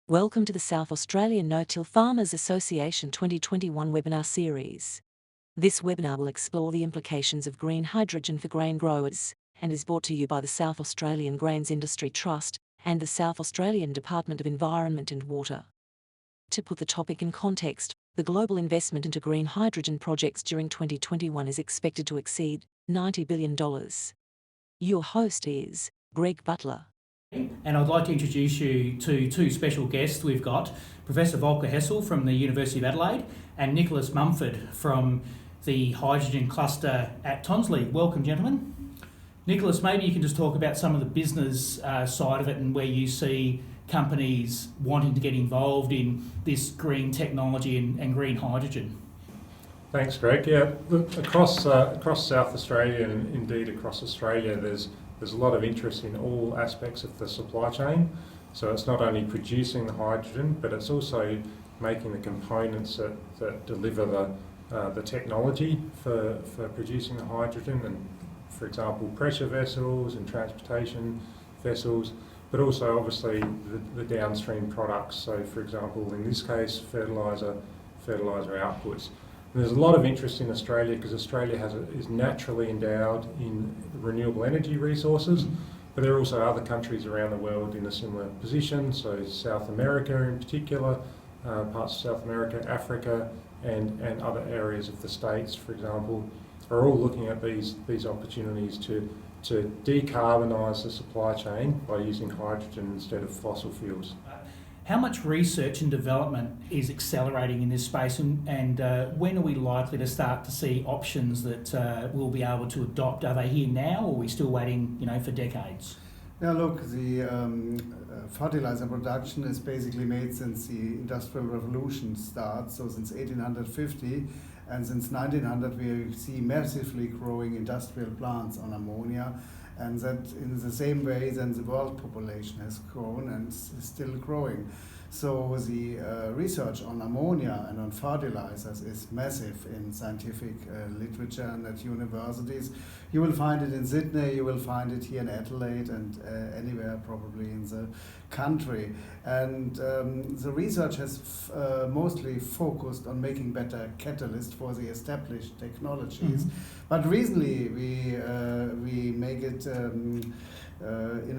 Welcome to the South Australian NoTill Farmers Association 2021 webinar series. This webinar will explore the implications of green hydrogen for grain growers and is brought to you by the South Australian Grains Industry Trust and the South Australian Department of Environment and Water. To put the topic in context, the global investment into green hydrogen projects during 2021 is expected to exceed $90 billion. Your host is Greg Butler. And I'd like to introduce you to two special guests we've got, Professor Volker Hessel from the University of Adelaide and Nicholas Mumford from the Hydrogen Cluster at Tonsley. Welcome, gentlemen. Nicholas, maybe you can just talk about some of the business side of it and where you see companies wanting to get involved in this green technology and green hydrogen. Thanks, Greg. Yeah, across South Australia and indeed across Australia, there's a lot of interest in all aspects of the supply chain. So it's not only producing the hydrogen, but it's also making the components that deliver the technology for producing the hydrogen, and for example, pressure vessels and transportation vessels, but also obviously the downstream products. So for example, in this case, fertiliser outputs. And there's a lot of interest in Australia because Australia is naturally endowed in renewable energy resources, but there are also other countries around the world in a similar position. So South America in particular, parts of South America, Africa, and other areas of the States, for example, are all looking at these opportunities to decarbonise the supply chain by using hydrogen instead of fossil fuels. How much research and development is accelerating in this space, and when are we likely to start to see options that we'll be able to adopt? Are they here now, or are we still waiting, for decades? Yeah, look, the fertilizer production is basically made since the Industrial Revolution starts, so since 1850, and since 1900 we see massively growing industrial plants on ammonia, and that in the same way then the world population has grown and is still growing. So the research on ammonia and on fertilizers is massive in scientific literature and at universities. You will find it in Sydney, you will find it here in Adelaide, and anywhere probably in the country. And the research has mostly focused on making better catalysts for the established technologies. Mm-hmm. But recently we make it in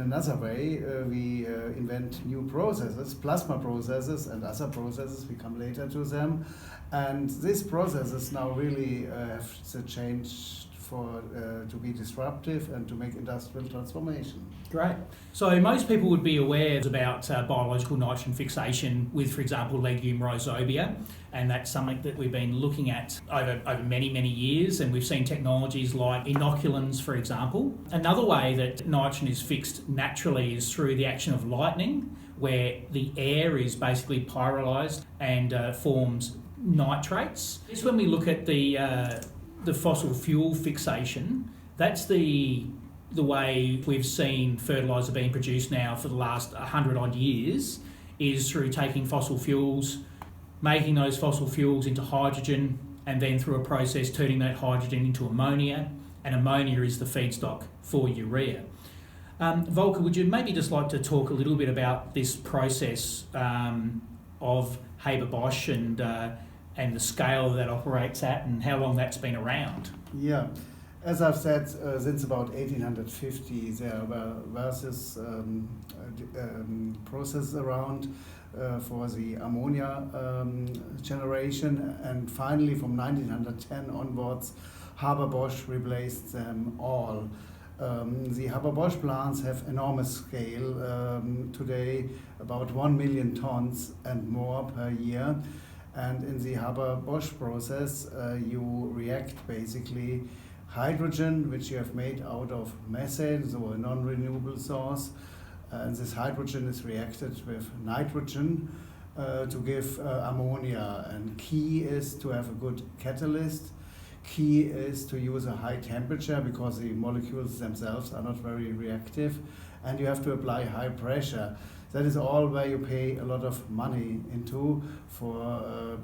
another way. We invent new processes, plasma processes and other processes, we come later to them. And these processes now really have the change to be disruptive and to make industrial transformation. Great. So most people would be aware about biological nitrogen fixation with, for example, legume rhizobia, and that's something that we've been looking at over many, many years, and we've seen technologies like inoculants, for example. Another way that nitrogen is fixed naturally is through the action of lightning, where the air is basically pyrolysed and forms nitrates. It's when we look at the fossil fuel fixation, that's the way we've seen fertiliser being produced now for the last 100 odd years, is through taking fossil fuels, making those fossil fuels into hydrogen, and then through a process turning that hydrogen into ammonia, and ammonia is the feedstock for urea. Volker, would you maybe just like to talk a little bit about this process of Haber-Bosch and the scale that operates at and how long that's been around? Yeah, as I've said, since about 1850 there were various processes around for the ammonia generation, and finally from 1910 onwards Haber-Bosch replaced them all. The Haber-Bosch plants have enormous scale, today about 1 million tons and more per year. And in the Haber-Bosch process, you react basically hydrogen, which you have made out of methane, so a non-renewable source. And this hydrogen is reacted with nitrogen to give ammonia. And key is to have a good catalyst. Key is to use a high temperature because the molecules themselves are not very reactive. And you have to apply high pressure. That is all where you pay a lot of money into. For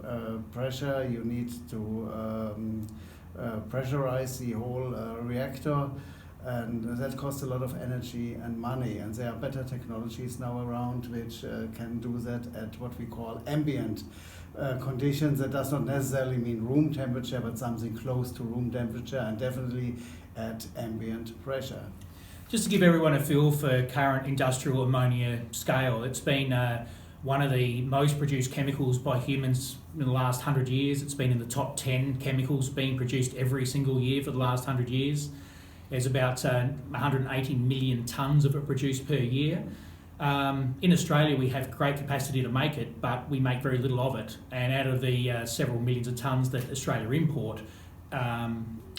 pressure, you need to pressurize the whole reactor. And that costs a lot of energy and money, and there are better technologies now around which can do that at what we call ambient conditions. That does not necessarily mean room temperature, but something close to room temperature, and definitely at ambient pressure. Just to give everyone a feel for current industrial ammonia scale, it's been one of the most produced chemicals by humans in the last 100 years. It's been in the top 10 chemicals being produced every single year for the last 100 years. There's about 180 million tonnes of it produced per year. In Australia, we have great capacity to make it, but we make very little of it. And out of the several millions of tonnes that Australia import,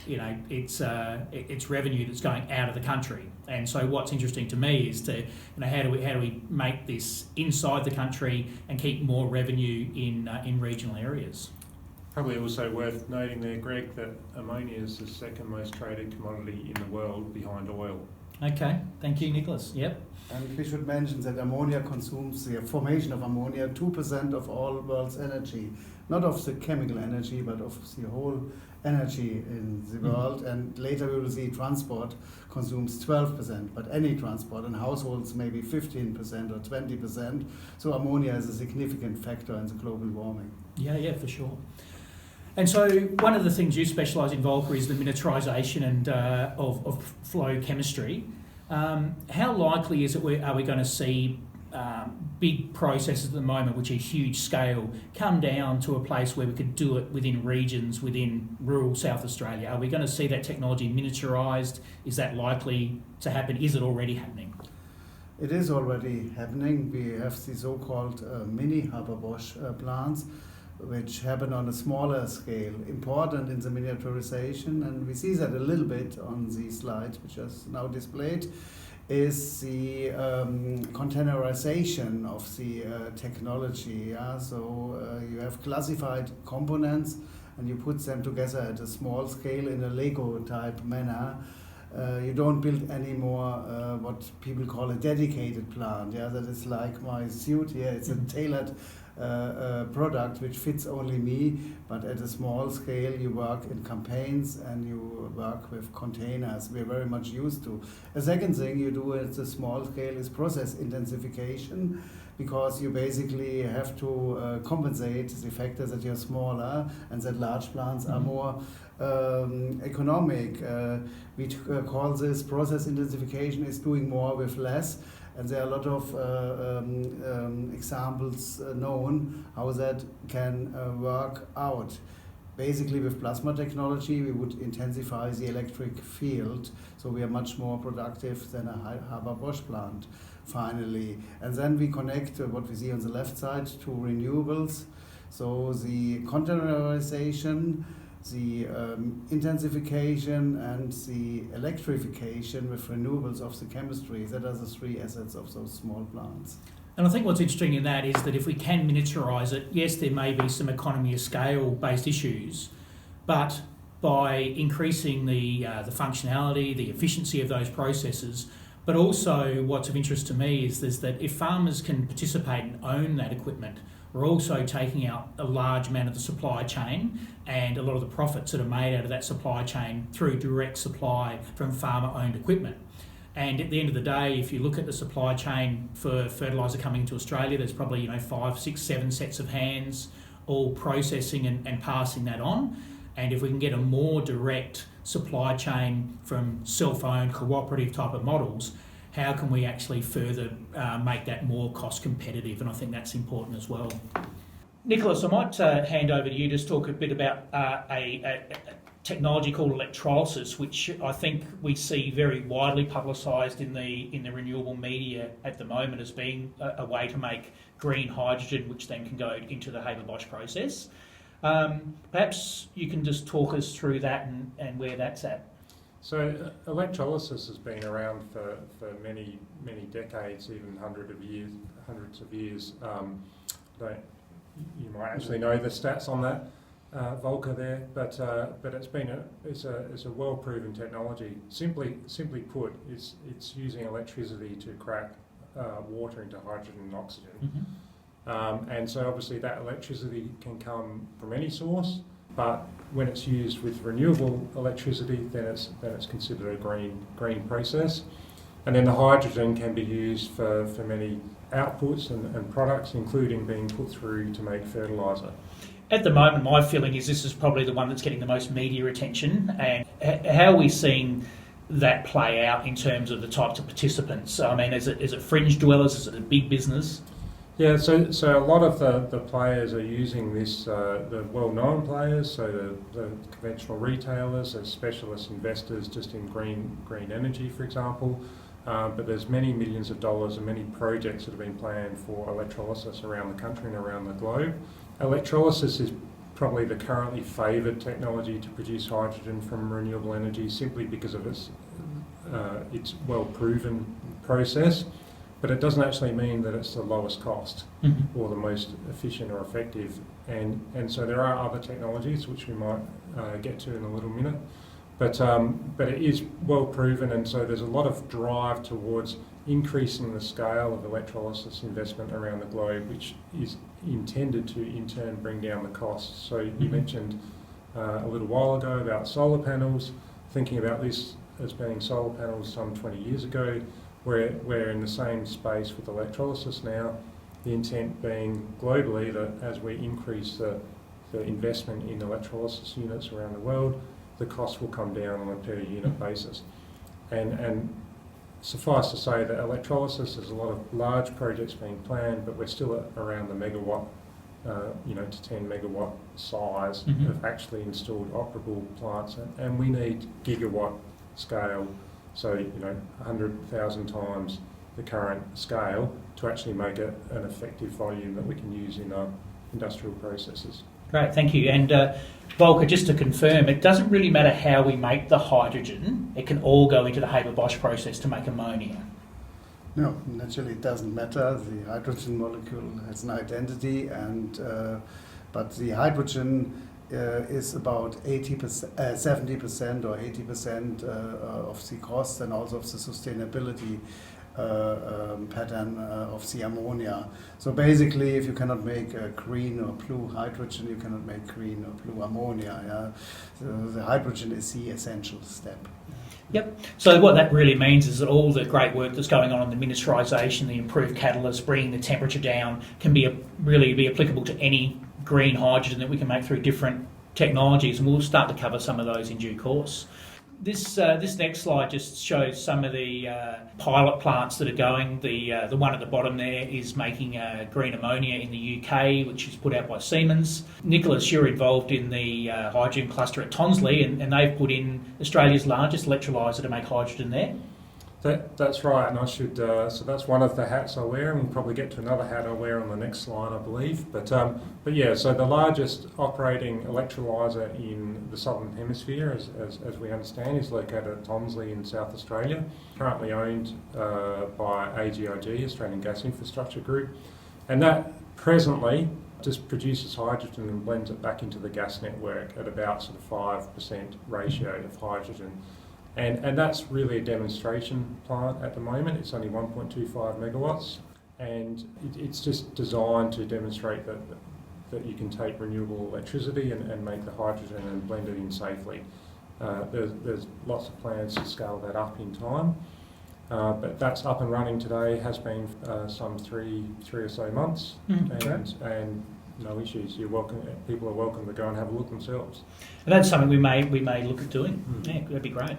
it's revenue that's going out of the country. And so what's interesting to me is how do we make this inside the country and keep more revenue in regional areas? Probably also worth noting there, Greg, that ammonia is the second most traded commodity in the world behind oil. Okay, thank you, Nicholas. Yep. And we should mention that ammonia consumes, the formation of ammonia, 2% of all world's energy. Not of the chemical energy, but of the whole energy in the world. And later we will see transport consumes 12%, but any transport, and households maybe 15% or 20%. So ammonia is a significant factor in the global warming. Yeah, for sure. And so one of the things you specialise in, Volker, is the miniaturisation and of flow chemistry. How likely is it are we going to see big processes at the moment, which are huge scale, come down to a place where we could do it within regions within rural South Australia? Are we going to see that technology miniaturised? Is that likely to happen? Is it already happening? It is already happening. We have the so-called mini Haber-Bosch plants, which happen on a smaller scale, important in the miniaturization, and we see that a little bit on the slide which is now displayed, is the containerization of the technology. Yeah? So you have classified components and you put them together at a small scale in a Lego type manner. You don't build anymore what people call a dedicated plant. Yeah, that is like my suit here. It's a tailored product which fits only me, but at a small scale you work in campaigns and you work with containers. We're very much used to. A second thing you do at the small scale is process intensification, because you basically have to compensate the factor that you're smaller and that large plants are more economic. We call this process intensification is doing more with less. And there are a lot of examples known how that can work out. Basically, with plasma technology, we would intensify the electric field, so we are much more productive than a Haber-Bosch plant, finally. And then we connect what we see on the left side to renewables. So the containerization, the intensification and the electrification with renewables of the chemistry. That are the three assets of those small plants. And I think what's interesting in that is that if we can miniaturise it, yes, there may be some economy of scale based issues, but by increasing the functionality, the efficiency of those processes, but also what's of interest to me is that if farmers can participate and own that equipment, we're also taking out a large amount of the supply chain and a lot of the profits that are made out of that supply chain through direct supply from farmer-owned equipment. And at the end of the day, if you look at the supply chain for fertiliser coming into Australia, there's probably 5, 6, 7 sets of hands all processing and passing that on. And if we can get a more direct supply chain from self-owned cooperative type of models, how can we actually further make that more cost competitive? And I think that's important as well. Nicholas, I might hand over to you to talk a bit about a technology called electrolysis, which I think we see very widely publicised in the renewable media at the moment as being a way to make green hydrogen, which then can go into the Haber-Bosch process. Perhaps you can just talk us through that and where that's at. So electrolysis has been around for many decades, even hundreds of years. You might actually know the stats on that, Volker there, but it's a well-proven technology. Simply put, it's using electricity to crack water into hydrogen and oxygen. Mm-hmm. And so obviously that electricity can come from any source. but when it's used with renewable electricity, then it's considered a green process. And then the hydrogen can be used for many outputs and products, including being put through to make fertiliser. At the moment, my feeling is this is probably the one that's getting the most media attention. And how are we seeing that play out in terms of the types of participants? I mean, is it fringe dwellers? Is it a big business? Yeah, so a lot of the players are using this, the well-known players, so the conventional retailers, there's specialist investors just in green energy, for example. But there's many millions of dollars and many projects that have been planned for electrolysis around the country and around the globe. Electrolysis is probably the currently favoured technology to produce hydrogen from renewable energy simply because of its well-proven process. But it doesn't actually mean that it's the lowest cost or the most efficient or effective. And so there are other technologies which we might get to in a little minute. But it is well proven, and so there's a lot of drive towards increasing the scale of electrolysis investment around the globe, which is intended to in turn bring down the costs. So you mentioned a little while ago about solar panels, thinking about this as being solar panels some 20 years ago. We're in the same space with electrolysis now, the intent being globally that as we increase the investment in electrolysis units around the world, the cost will come down on a per unit basis. And suffice to say that electrolysis, there's a lot of large projects being planned, but we're still at around the megawatt, to 10 megawatt size of actually installed operable plants, and we need gigawatt scale. So, 100,000 times the current scale to actually make it an effective volume that we can use in our industrial processes. Great, thank you. And Volker, just to confirm, it doesn't really matter how we make the hydrogen, it can all go into the Haber-Bosch process to make ammonia. No, naturally it doesn't matter. The hydrogen molecule has an identity, but the hydrogen is about 70% or 80% of the cost and also of the sustainability pattern of the ammonia. So basically, if you cannot make green or blue hydrogen, you cannot make green or blue ammonia. Yeah? So the hydrogen is the essential step. Yep. So what that really means is that all the great work that's going on in the miniaturisation, the improved catalyst, bringing the temperature down, can really be applicable to any green hydrogen that we can make through different technologies, and we'll start to cover some of those in due course. This next slide just shows some of the pilot plants that are going. The one at the bottom there is making green ammonia in the UK, which is put out by Siemens. Nicholas, you're involved in the hydrogen cluster at Tonsley, and they've put in Australia's largest electrolyser to make hydrogen there. That's right, and I should. So that's one of the hats I wear, and we'll probably get to another hat I wear on the next slide, I believe. But yeah, so the largest operating electrolyser in the southern hemisphere, as we understand, is located at Tonsley in South Australia. Currently owned by AGIG, Australian Gas Infrastructure Group, and that presently just produces hydrogen and blends it back into the gas network at about sort of 5% ratio of hydrogen. And that's really a demonstration plant at the moment. It's only 1.25 megawatts, and it's just designed to demonstrate that you can take renewable electricity and make the hydrogen and blend it in safely. There's lots of plans to scale that up in time, but that's up and running today, has been some three or so months, and no issues. You're welcome. People are welcome to go and have a look themselves. And that's something we may look at doing. Yeah, that'd be great.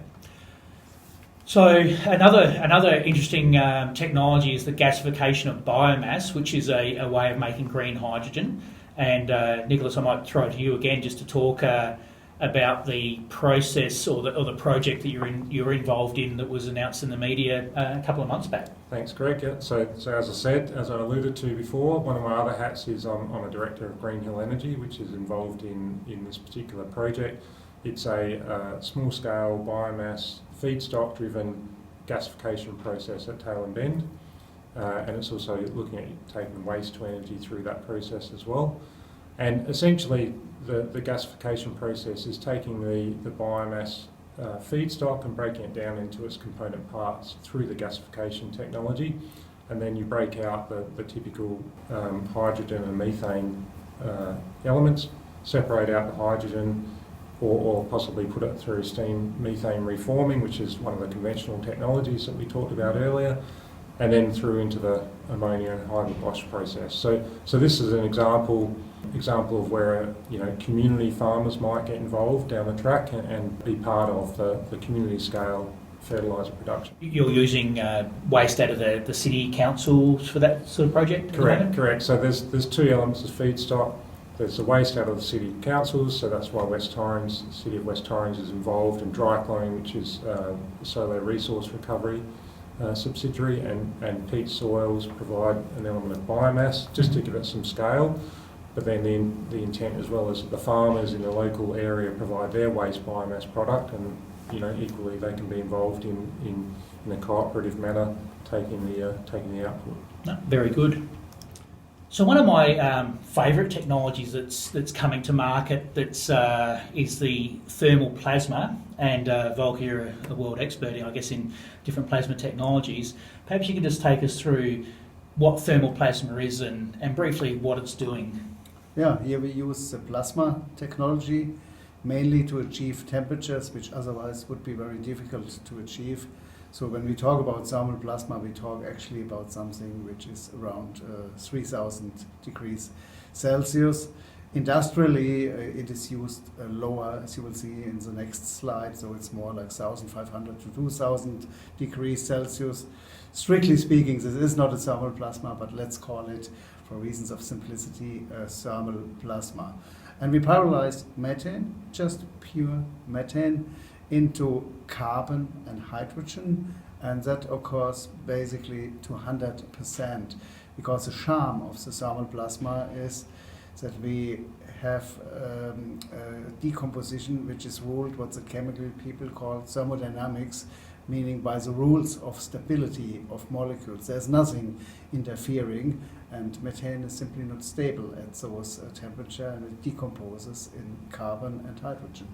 So another interesting technology is the gasification of biomass, which is a way of making green hydrogen. And Nicholas, I might throw it to you again just to talk about the process or the project that you're involved in that was announced in the media a couple of months back. Thanks, Greg. Yeah, so as I said, as I alluded to before, one of my other hats is I'm a director of Green Hill Energy, which is involved in this particular project. It's a small-scale biomass feedstock-driven gasification process at Tail and Bend, and it's also looking at taking waste to energy through that process as well. And essentially, the gasification process is taking the biomass feedstock and breaking it down into its component parts through the gasification technology, and then you break out the typical hydrogen and methane elements, separate out the hydrogen, or possibly put it through steam methane reforming, which is one of the conventional technologies that we talked about earlier, and then through into the ammonia and hybrid wash process. So this is an example of where community farmers might get involved down the track and be part of the community scale fertiliser production. You're using waste out of the city councils for that sort of project? Correct. So there's two elements of feedstock. There's the waste out of the city councils, so that's why the City of West Torrens is involved in Dryclone, which is the Solar Resource Recovery subsidiary, and peat soils provide an element of biomass just to give it some scale. But then the intent, as well as the farmers in the local area provide their waste biomass product, and equally they can be involved in a cooperative manner taking the output. No, very good. So one of my favourite technologies that's coming to market is the thermal plasma, and Volker, you're a world expert, I guess, in different plasma technologies. Perhaps you can just take us through what thermal plasma is and briefly what it's doing. Yeah, here we use the plasma technology mainly to achieve temperatures which otherwise would be very difficult to achieve. So when we talk about thermal plasma, we talk actually about something which is around 3000 degrees Celsius. Industrially, it is used lower, as you will see in the next slide, so it's more like 1500 to 2000 degrees Celsius. Strictly speaking, this is not a thermal plasma, but let's call it, for reasons of simplicity, a thermal plasma. And we pyrolyze methane, just pure methane, into carbon and hydrogen, and that occurs basically to 100%, because the charm of the thermal plasma is that we have decomposition which is ruled what the chemical people call thermodynamics, meaning by the rules of stability of molecules. There's nothing interfering, and methane is simply not stable at those temperature, and it decomposes in carbon and hydrogen.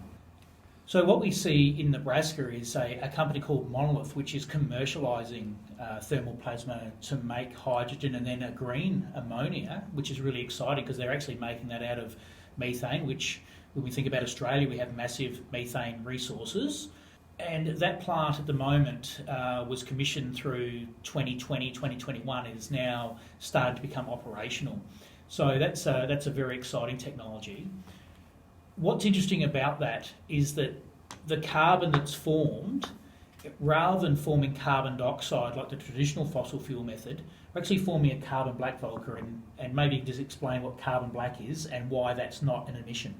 So what we see in Nebraska is a company called Monolith, which is commercialising thermal plasma to make hydrogen and then a green ammonia, which is really exciting because they're actually making that out of methane, which when we think about Australia, we have massive methane resources. And that plant at the moment was commissioned through 2020, 2021. It is now started to become operational. So that's a very exciting technology. What's interesting about that is that the carbon that's formed, rather than forming carbon dioxide like the traditional fossil fuel method, we're actually forming a carbon black, Volker, and maybe just explain what carbon black is and why that's not an emission.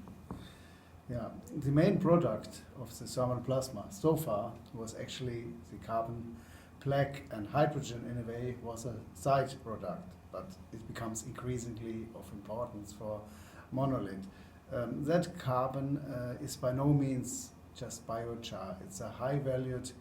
Yeah, the main product of the thermal plasma so far was actually the carbon black, and hydrogen in a way was a side product, but it becomes increasingly of importance for Monolith. That carbon is by no means just biochar. It's a high-valued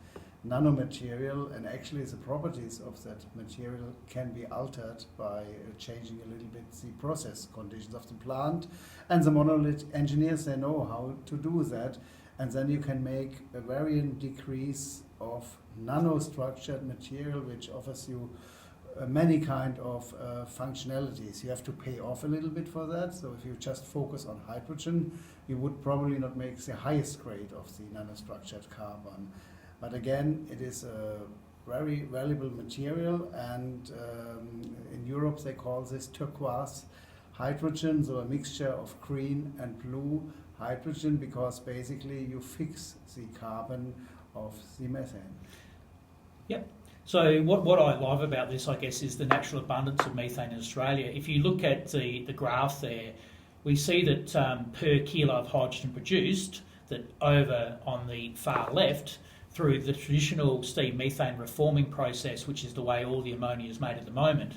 nanomaterial, and actually the properties of that material can be altered by changing a little bit the process conditions of the plant. And the Monolith engineers, they know how to do that, and then you can make a varying decrease of nanostructured material which offers you many kind of functionalities. You have to pay off a little bit for that. So if you just focus on hydrogen, you would probably not make the highest grade of the nanostructured carbon. But again, it is a very valuable material, and in Europe they call this turquoise hydrogen, so a mixture of green and blue hydrogen, because basically you fix the carbon of the methane. Yep. So what I love about this, I guess, is the natural abundance of methane in Australia. If you look at the graph there, we see that per kilo of hydrogen produced, that over on the far left, through the traditional steam methane reforming process, which is the way all the ammonia is made at the moment,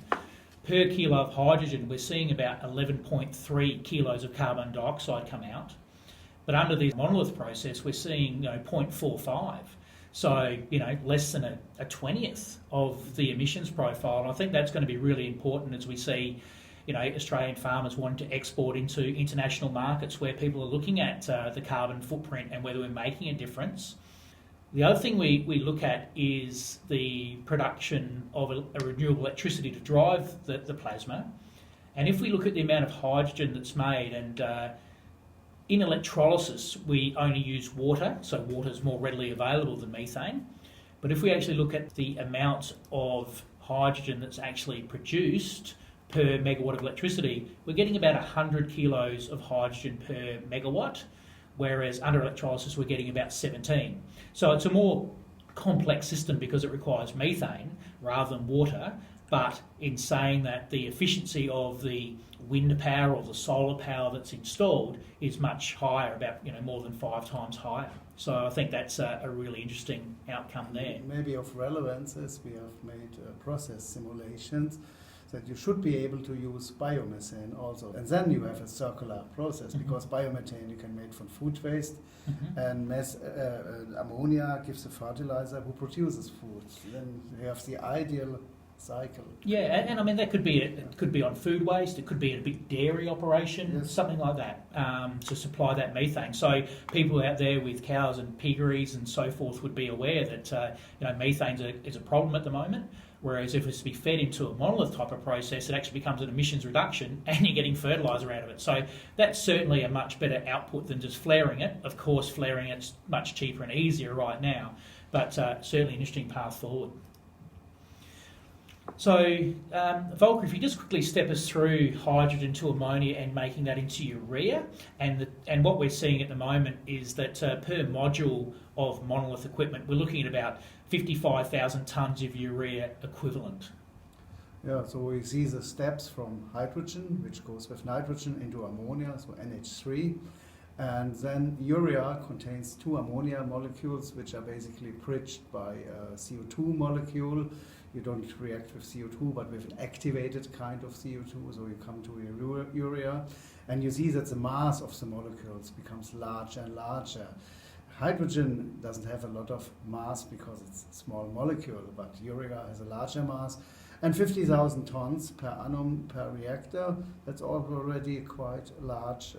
per kilo of hydrogen, we're seeing about 11.3 kilos of carbon dioxide come out. But under the Monolith process, we're seeing 0.45. So, less than a 20th of the emissions profile. And I think that's going to be really important as we see, Australian farmers wanting to export into international markets where people are looking at the carbon footprint and whether we're making a difference. The other thing we look at is the production of a renewable electricity to drive the plasma. And if we look at the amount of hydrogen that's made, and In electrolysis, we only use water, so water is more readily available than methane. But if we actually look at the amount of hydrogen that's actually produced per megawatt of electricity, we're getting about 100 kilos of hydrogen per megawatt, whereas under electrolysis we're getting about 17. So it's a more complex system because it requires methane rather than water, but in saying that the efficiency of the wind power or the solar power that's installed is much higher, about more than 5 times higher. So I think that's a really interesting outcome there. Maybe of relevance is we have made process simulations that you should be able to use biomethane also. And then you have a circular process, because biomethane you can make from food waste, and ammonia gives a fertilizer who produces food. Then you have the ideal cycle. Yeah, and I mean that could be it could be on food waste, it could be in a big dairy operation, Yes. something like that, to supply that methane. So people out there with cows and piggeries and so forth would be aware that methane is a problem at the moment. Whereas if it's to be fed into a monolith type of process, it actually becomes an emissions reduction and you're getting fertiliser out of it. So that's certainly a much better output than just flaring it. Of course, flaring it's much cheaper and easier right now, but certainly an interesting path forward. So, Volker, if you just quickly step us through hydrogen to ammonia and making that into urea, and what we're seeing at the moment is that per module of monolith equipment, we're looking at about 55,000 tonnes of urea equivalent. Yeah, so we see the steps from hydrogen, which goes with nitrogen, into ammonia, so NH3. And then urea contains 2 ammonia molecules, which are basically bridged by a CO2 molecule. You don't react with CO2, but with an activated kind of CO2, so you come to urea. And you see that the mass of the molecules becomes larger and larger. Hydrogen doesn't have a lot of mass because it's a small molecule, but urea has a larger mass. And 50,000 tons per annum per reactor, that's already quite a large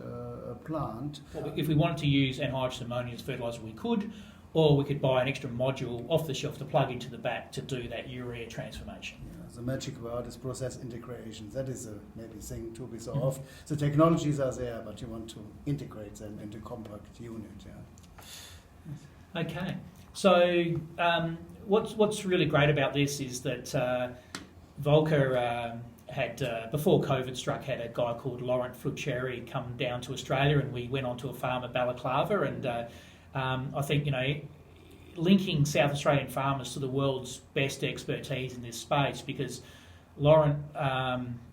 plant. Well, if we wanted to use anhydrous ammonia as fertiliser, we could, or we could buy an extra module off the shelf to plug into the back to do that urea transformation. Yeah, the magic word is process integration. That is a maybe thing to be solved. The technologies are there, but you want to integrate them into a compact unit. Yeah. Okay, so what's really great about this is that Volker had, before COVID struck, had a guy called Laurent Flucheri come down to Australia, and we went onto a farm at Balaclava, and I think, linking South Australian farmers to the world's best expertise in this space, because Laurent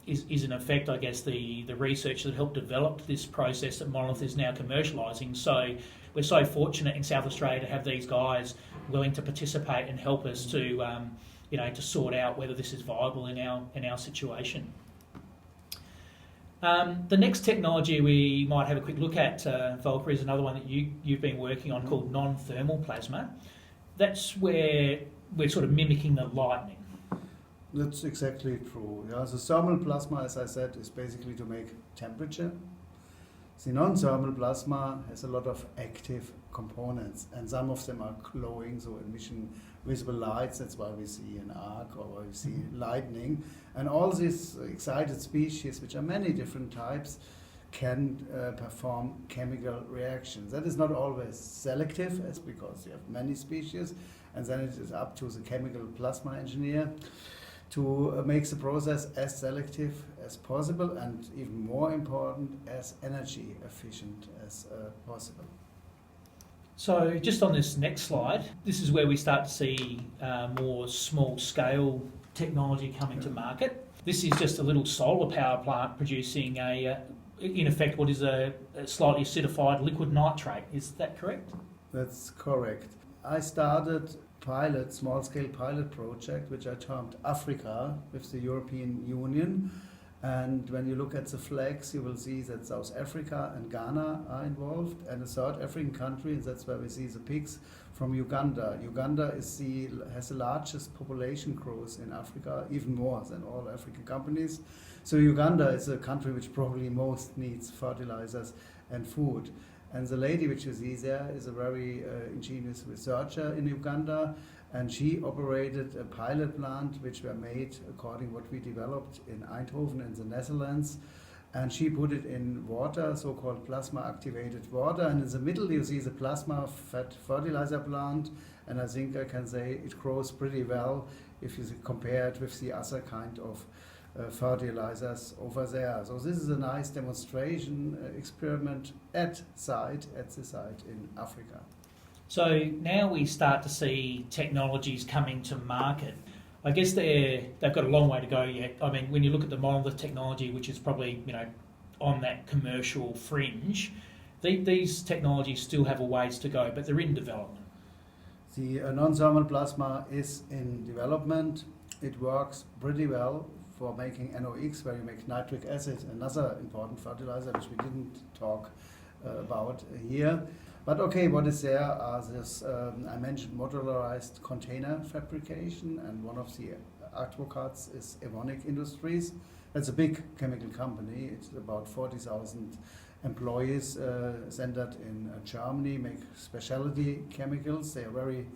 is in effect, I guess, the research that helped develop this process that Monolith is now commercialising. So we're so fortunate in South Australia to have these guys willing to participate and help us to to sort out whether this is viable in our situation. The next technology we might have a quick look at, Volker, is another one that you've been working on called non-thermal plasma. That's where we're sort of mimicking the lightning. That's exactly true. Yeah, the thermal plasma, as I said, is basically to make temperature. The non-thermal plasma has a lot of active components, and some of them are glowing, so emission visible lights. That's why we see an arc, or why we see lightning. And all these excited species, which are many different types, can perform chemical reactions. That is not always selective, as because you have many species, and then it is up to the chemical plasma engineer to make the process as selective as possible, and even more important, as energy efficient as possible. So just on this next slide, this is where we start to see more small-scale technology coming to market. This is just a little solar power plant producing in effect, what is a slightly acidified liquid nitrate. Is that correct? That's correct. I started small-scale pilot project, which I termed Africa, with the European Union. And when you look at the flags, you will see that South Africa and Ghana are involved, and a third African country, and that's where we see the pigs, from Uganda. Uganda has the largest population growth in Africa, even more than all African companies. So Uganda is a country which probably most needs fertilizers and food. And the lady which you see there is a very ingenious researcher in Uganda, and she operated a pilot plant which were made according to what we developed in Eindhoven in the Netherlands, and she put it in water, so-called plasma-activated water, and in the middle you see the plasma fed fertilizer plant, and I think I can say it grows pretty well if you compare it with the other kind of fertilizers over there. So this is a nice demonstration experiment at the site in Africa. So now we start to see technologies coming to market. I guess they've got a long way to go yet. I mean, when you look at the monolith technology, which is probably on that commercial fringe, these technologies still have a ways to go, but they're in development. The non-thermal plasma is in development. It works pretty well for making NOx, where you make nitric acid, another important fertilizer which we didn't talk about here. But okay, what is there are this, I mentioned modularized container fabrication, and one of the advocates is Evonik Industries. It's a big chemical company. It's about 40,000 employees centered in Germany, make specialty chemicals. They are very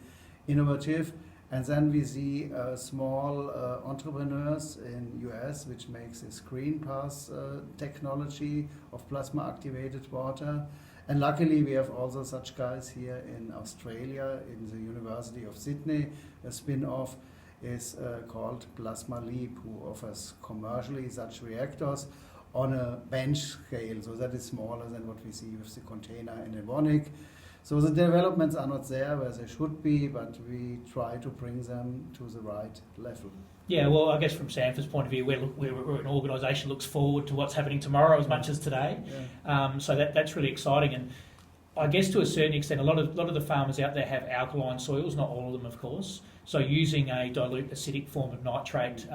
innovative. And then we see small entrepreneurs in US which makes this green pass technology of plasma activated water. And luckily we have also such guys here in Australia, in the University of Sydney. A spin-off is called Plasma Leap, who offers commercially such reactors on a bench scale, so that is smaller than what we see with the container in Evonik. So the developments are not there where they should be, but we try to bring them to the right level. Yeah, well, I guess from SANTFA's point of view, we're an organisation looks forward to what's happening tomorrow as much as today. Yeah. So that's really exciting, and I guess to a certain extent, a lot of the farmers out there have alkaline soils, not all of them, of course. So using a dilute acidic form of nitrate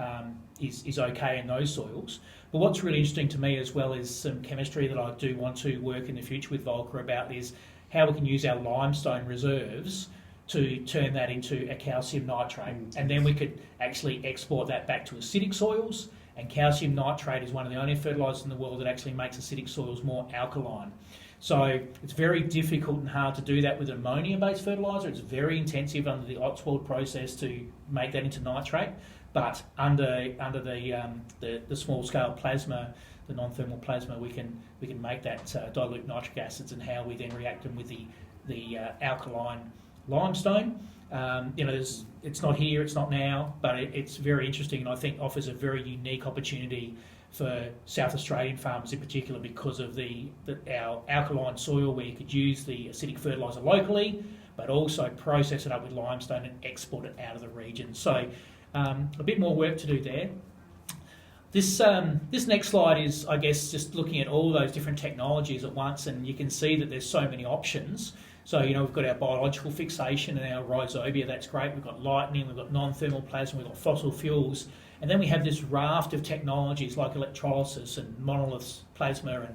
is okay in those soils. But what's really interesting to me as well is some chemistry that I do want to work in the future with Volker about is how we can use our limestone reserves to turn that into a calcium nitrate. And then we could actually export that back to acidic soils. And calcium nitrate is one of the only fertilisers in the world that actually makes acidic soils more alkaline. So it's very difficult and hard to do that with ammonia-based fertiliser. It's very intensive under the Ostwald process to make that into nitrate. But under the small-scale plasma, the non-thermal plasma, we can make that dilute nitric acids, and how we then react them with the alkaline limestone. It's not here, it's not now, but it's very interesting, and I think offers a very unique opportunity for South Australian farmers in particular, because of our alkaline soil, where you could use the acidic fertiliser locally, but also process it up with limestone and export it out of the region. So a bit more work to do there. This next slide is, I guess, just looking at all those different technologies at once, and you can see that there's so many options. So, we've got our biological fixation and our rhizobia, that's great. We've got lightning, we've got non-thermal plasma, we've got fossil fuels. And then we have this raft of technologies like electrolysis and monolith plasma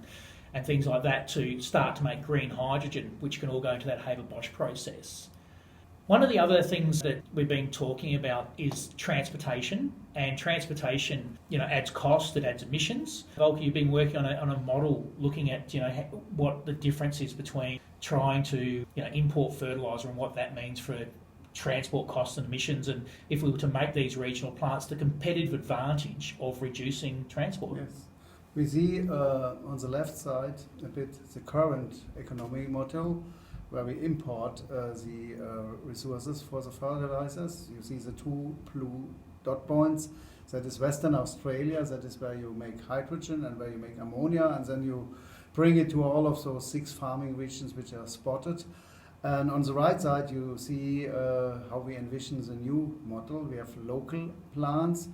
and things like that to start to make green hydrogen, which can all go into that Haber-Bosch process. One of the other things that we've been talking about is transportation, and transportation, adds cost, it adds emissions. Volker, you've been working on a model looking at, what the difference is between trying to, import fertiliser and what that means for transport costs and emissions, and if we were to make these regional plants, the competitive advantage of reducing transport. Yes. We see on the left side a bit the current economic model, where we import the resources for the fertilizers. You see the two blue dot points. That is Western Australia. That is where you make hydrogen and where you make ammonia, and then you bring it to all of those 6 farming regions which are spotted. And on the right side, you see how we envision the new model. We have local plants.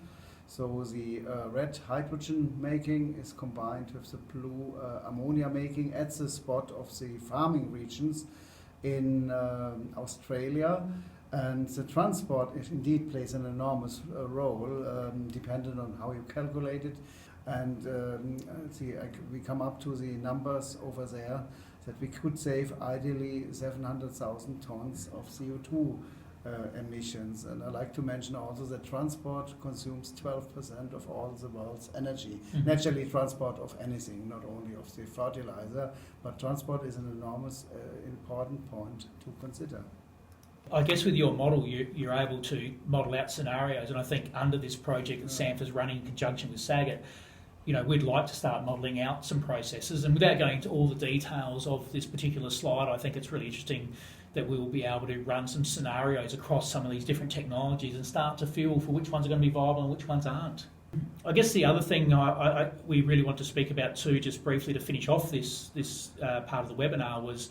So the red hydrogen making is combined with the blue ammonia making at the spot of the farming regions in Australia. And the transport indeed plays an enormous role, dependent on how you calculate it. And we come up to the numbers over there that we could save ideally 700,000 tons of CO2 emissions. And I'd like to mention also that transport consumes 12% of all the world's energy. Mm-hmm. Naturally, transport of anything, not only of the fertilizer, but transport is an enormous important point to consider. I guess with your model, you're able to model out scenarios, and I think under this project that SANTFA's running in conjunction with SAGIT, we'd like to start modelling out some processes, and without going into all the details of this particular slide, I think it's really interesting that we will be able to run some scenarios across some of these different technologies and start to feel for which ones are going to be viable and which ones aren't. I guess the other thing we really want to speak about too, just briefly to finish off this part of the webinar, was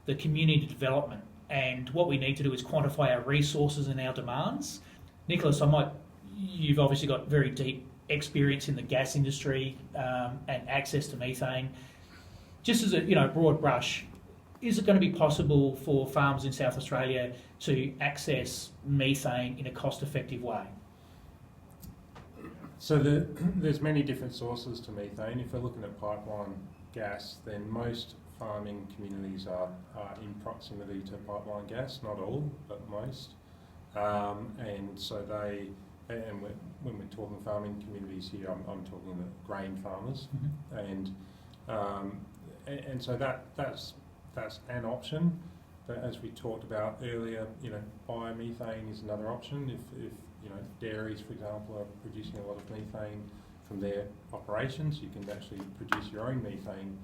the community development. And what we need to do is quantify our resources and our demands. Nicholas, you've obviously got very deep experience in the gas industry and access to methane. Just as a broad brush, is it going to be possible for farmers in South Australia to access methane in a cost-effective way? So there's many different sources to methane. If we're looking at pipeline gas, then most farming communities are in proximity to pipeline gas, not all, but most. And so when we're talking farming communities here, I'm talking the grain farmers, and so that's an option. But as we talked about earlier, biomethane is another option. If dairies, for example, are producing a lot of methane from their operations, you can actually produce your own methane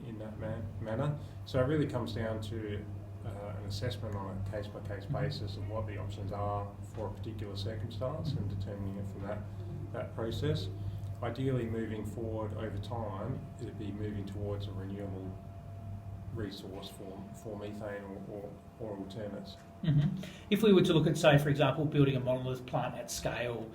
in that manner. So it really comes down to an assessment on a case-by-case basis of what the options are for a particular circumstance and determining it from that process. Ideally, moving forward over time, it'd be moving towards a renewable resource for methane or alternates. If we were to look at, say, for example, building a monolith plant at scale,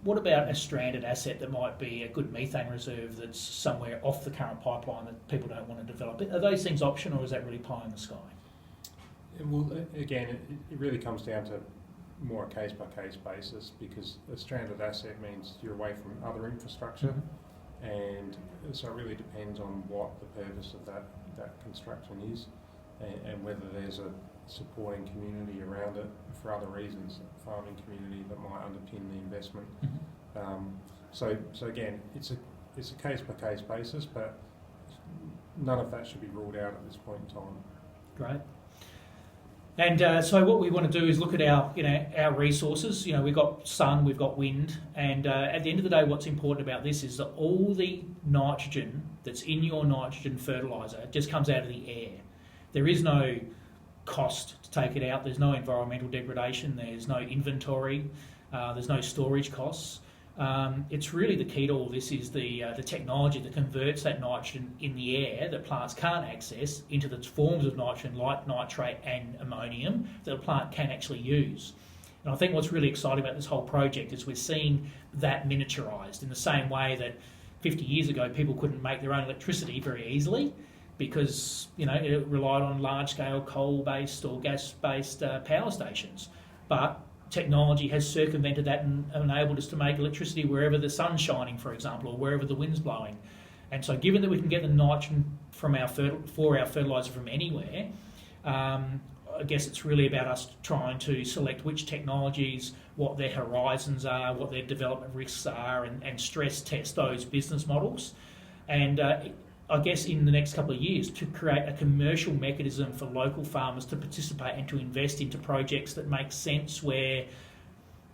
what about a stranded asset that might be a good methane reserve that's somewhere off the current pipeline that people don't want to develop? Are those things optional, or is that really pie in the sky? Well, again, it really comes down to more a case-by-case basis, because a stranded asset means you're away from other infrastructure, and so it really depends on what the purpose of that construction is, and whether there's a supporting community around it for other reasons, a farming community that might underpin the investment. So again, it's a case-by-case basis, but none of that should be ruled out at this point in time. Great. And so what we want to do is look at our resources. We've got sun, we've got wind, and at the end of the day, what's important about this is that all the nitrogen that's in your nitrogen fertiliser just comes out of the air. There is no cost to take it out. There's no environmental degradation. There's no inventory. There's no storage costs. It's really the key to all this is the technology that converts that nitrogen in the air that plants can't access into the forms of nitrogen like nitrate and ammonium that a plant can actually use. And I think what's really exciting about this whole project is we're seeing that miniaturised in the same way that 50 years ago people couldn't make their own electricity very easily because it relied on large-scale coal-based or gas-based power stations. But technology has circumvented that and enabled us to make electricity wherever the sun's shining, for example, or wherever the wind's blowing. And so given that we can get the nitrogen from our fertiliser from anywhere, I guess it's really about us trying to select which technologies, what their horizons are, what their development risks are, and stress test those business models. And I guess in the next couple of years to create a commercial mechanism for local farmers to participate and to invest into projects that make sense, where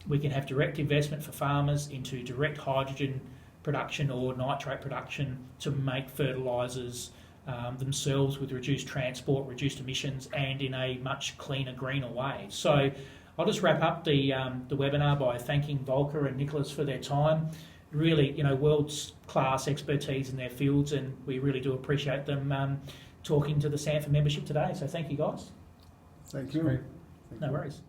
we can have direct investment for farmers into direct hydrogen production or nitrate production to make fertilisers themselves with reduced transport, reduced emissions, and in a much cleaner, greener way. So I'll just wrap up the webinar by thanking Volker and Nicholas for their time. Really, world-class expertise in their fields, and we really do appreciate them talking to the SANTFA membership today. So thank you, guys. Thank you. No worries.